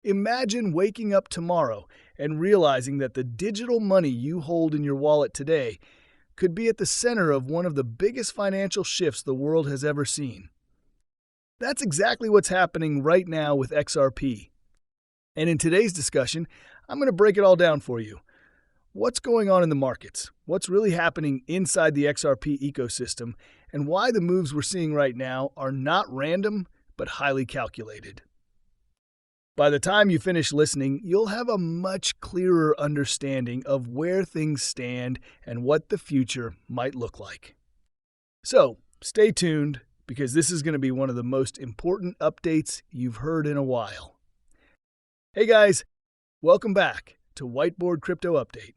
Imagine waking up tomorrow and realizing that the digital money you hold in your wallet today could be at the center of one of the biggest financial shifts the world has ever seen. That's exactly what's happening right now with XRP. And in today's discussion, I'm going to break it all down for you. What's going on in the markets? What's really happening inside the XRP ecosystem? And why the moves we're seeing right now are not random, but highly calculated. By the time you finish listening, you'll have a much clearer understanding of where things stand and what the future might look like. So, stay tuned, because this is going to be one of the most important updates you've heard in a while. Hey guys, welcome back to Whiteboard Crypto Update.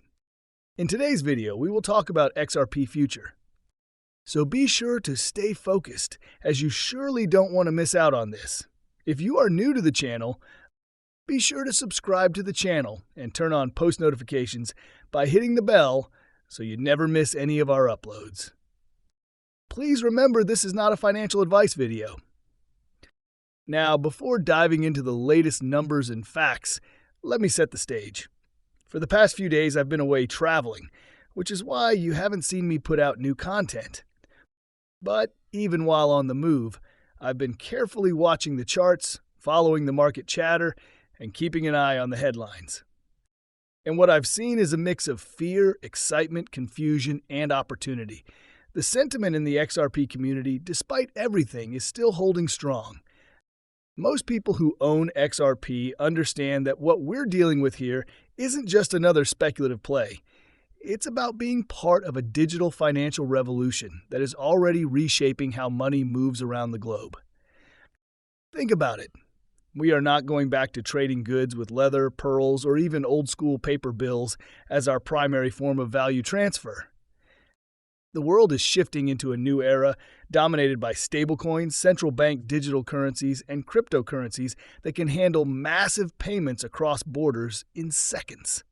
In today's video, we will talk about XRP Future. So be sure to stay focused, as you surely don't want to miss out on this. If you are new to the channel, be sure to subscribe to the channel and turn on post notifications by hitting the bell so you never miss any of our uploads. Please remember, this is not a financial advice video. Now, before diving into the latest numbers and facts, let me set the stage. For the past few days, I've been away traveling, which is why you haven't seen me put out new content. But even while on the move, I've been carefully watching the charts, following the market chatter, and keeping an eye on the headlines. And what I've seen is a mix of fear, excitement, confusion, and opportunity. The sentiment in the XRP community, despite everything, is still holding strong. Most people who own XRP understand that what we're dealing with here isn't just another speculative play. It's about being part of a digital financial revolution that is already reshaping how money moves around the globe. Think about it. We are not going back to trading goods with leather, pearls, or even old-school paper bills as our primary form of value transfer. The world is shifting into a new era dominated by stablecoins, central bank digital currencies, and cryptocurrencies that can handle massive payments across borders in seconds.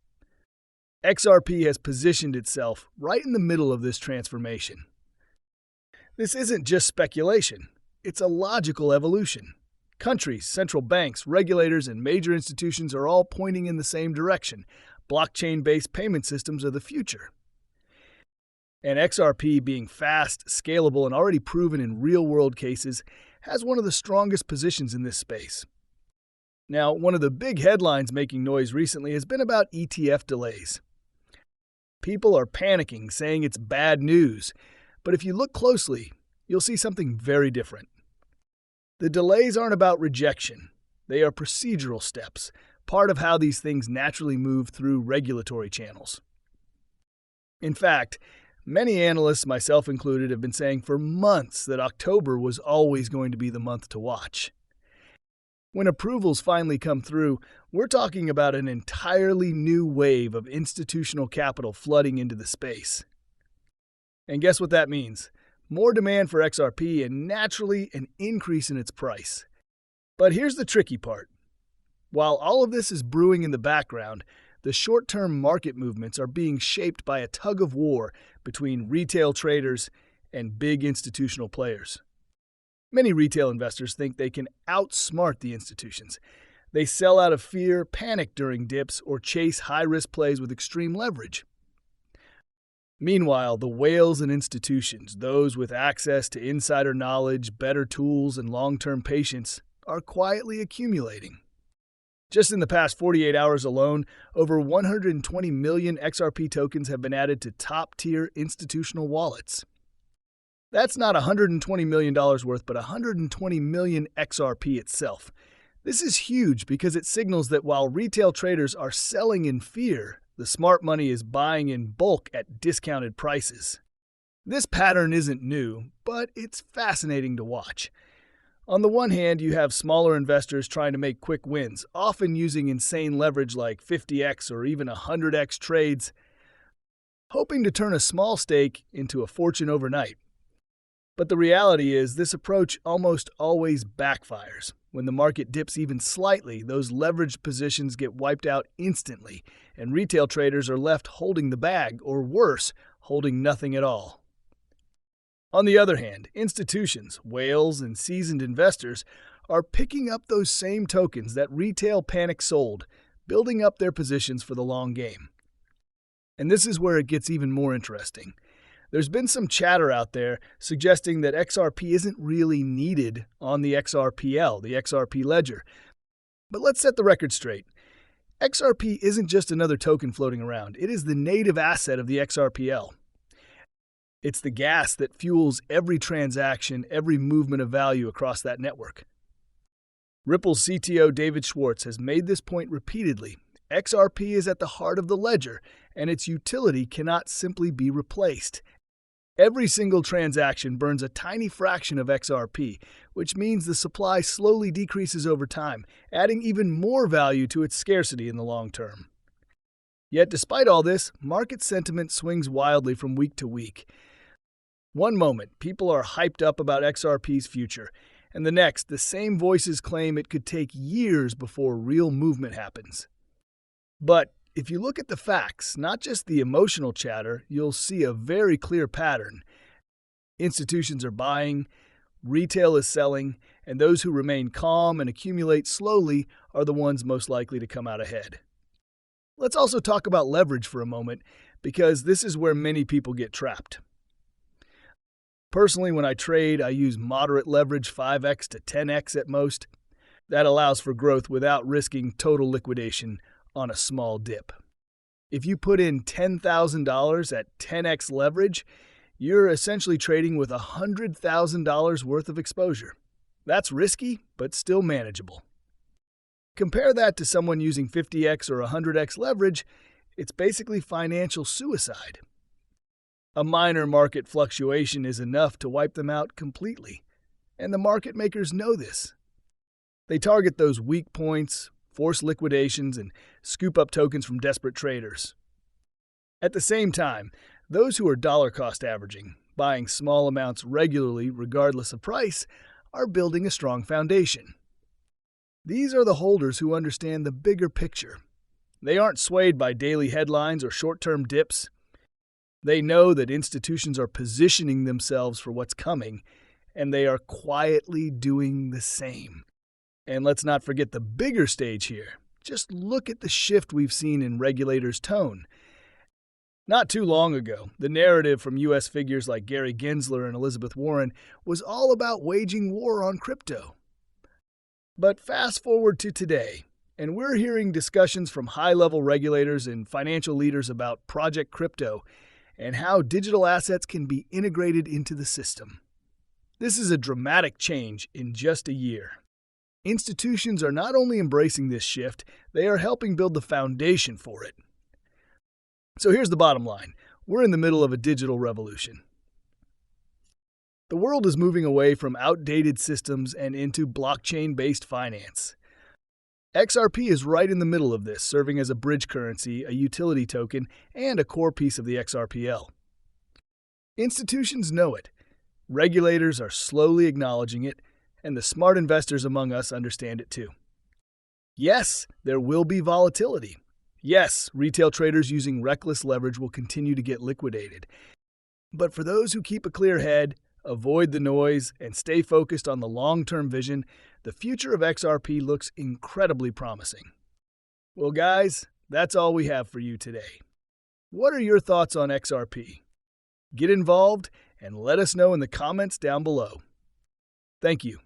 XRP has positioned itself right in the middle of this transformation. This isn't just speculation, it's a logical evolution. Countries, central banks, regulators, and major institutions are all pointing in the same direction. Blockchain-based payment systems are the future. And XRP, being fast, scalable, and already proven in real-world cases, has one of the strongest positions in this space. Now, one of the big headlines making noise recently has been about ETF delays. People are panicking, saying it's bad news. But if you look closely, you'll see something very different. The delays aren't about rejection. They are procedural steps, part of how these things naturally move through regulatory channels. In fact, many analysts, myself included, have been saying for months that October was always going to be the month to watch. When approvals finally come through, we're talking about an entirely new wave of institutional capital flooding into the space. And guess what that means? More demand for XRP and naturally an increase in its price. But here's the tricky part. While all of this is brewing in the background, the short-term market movements are being shaped by a tug-of-war between retail traders and big institutional players. Many retail investors think they can outsmart the institutions. They sell out of fear, panic during dips, or chase high-risk plays with extreme leverage. Meanwhile, the whales and institutions, those with access to insider knowledge, better tools, and long-term patience, are quietly accumulating. Just in the past 48 hours alone, over 120 million XRP tokens have been added to top-tier institutional wallets. That's not $120 million worth, but 120 million XRP itself. This is huge because it signals that while retail traders are selling in fear, the smart money is buying in bulk at discounted prices. This pattern isn't new, but it's fascinating to watch. On the one hand, you have smaller investors trying to make quick wins, often using insane leverage like 50x or even 100x trades, hoping to turn a small stake into a fortune overnight. But the reality is, this approach almost always backfires. When the market dips even slightly, those leveraged positions get wiped out instantly, and retail traders are left holding the bag, or worse, holding nothing at all. On the other hand, institutions, whales, and seasoned investors are picking up those same tokens that retail panic sold, building up their positions for the long game. And this is where it gets even more interesting. There's been some chatter out there suggesting that XRP isn't really needed on the XRPL, the XRP ledger. But let's set the record straight. XRP isn't just another token floating around. It is the native asset of the XRPL. It's the gas that fuels every transaction, every movement of value across that network. Ripple's CTO David Schwartz has made this point repeatedly. XRP is at the heart of the ledger, and its utility cannot simply be replaced. Every single transaction burns a tiny fraction of XRP, which means the supply slowly decreases over time, adding even more value to its scarcity in the long term. Yet despite all this, market sentiment swings wildly from week to week. One moment, people are hyped up about XRP's future, and the next, the same voices claim it could take years before real movement happens. But if you look at the facts, not just the emotional chatter, you'll see a very clear pattern. Institutions are buying, retail is selling, and those who remain calm and accumulate slowly are the ones most likely to come out ahead. Let's also talk about leverage for a moment, because this is where many people get trapped. Personally, when I trade, I use moderate leverage, 5x to 10x at most. That allows for growth without risking total liquidation on a small dip. If you put in $10,000 at 10x leverage, you're essentially trading with $100,000 worth of exposure. That's risky, but still manageable. Compare that to someone using 50x or 100x leverage, it's basically financial suicide. A minor market fluctuation is enough to wipe them out completely, and the market makers know this. They target those weak points, force liquidations, and scoop up tokens from desperate traders. At the same time, those who are dollar cost averaging, buying small amounts regularly regardless of price, are building a strong foundation. These are the holders who understand the bigger picture. They aren't swayed by daily headlines or short-term dips. They know that institutions are positioning themselves for what's coming, and they are quietly doing the same. And let's not forget the bigger stage here. Just look at the shift we've seen in regulators' tone. Not too long ago, the narrative from U.S. figures like Gary Gensler and Elizabeth Warren was all about waging war on crypto. But fast forward to today, and we're hearing discussions from high-level regulators and financial leaders about Project Crypto and how digital assets can be integrated into the system. This is a dramatic change in just a year. Institutions are not only embracing this shift, they are helping build the foundation for it. So here's the bottom line. We're in the middle of a digital revolution. The world is moving away from outdated systems and into blockchain-based finance. XRP is right in the middle of this, serving as a bridge currency, a utility token, and a core piece of the XRPL. Institutions know it. Regulators are slowly acknowledging it, and the smart investors among us understand it too. Yes, there will be volatility. Yes, retail traders using reckless leverage will continue to get liquidated. But for those who keep a clear head, avoid the noise, and stay focused on the long-term vision, the future of XRP looks incredibly promising. Well, guys, that's all we have for you today. What are your thoughts on XRP? Get involved and let us know in the comments down below. Thank you.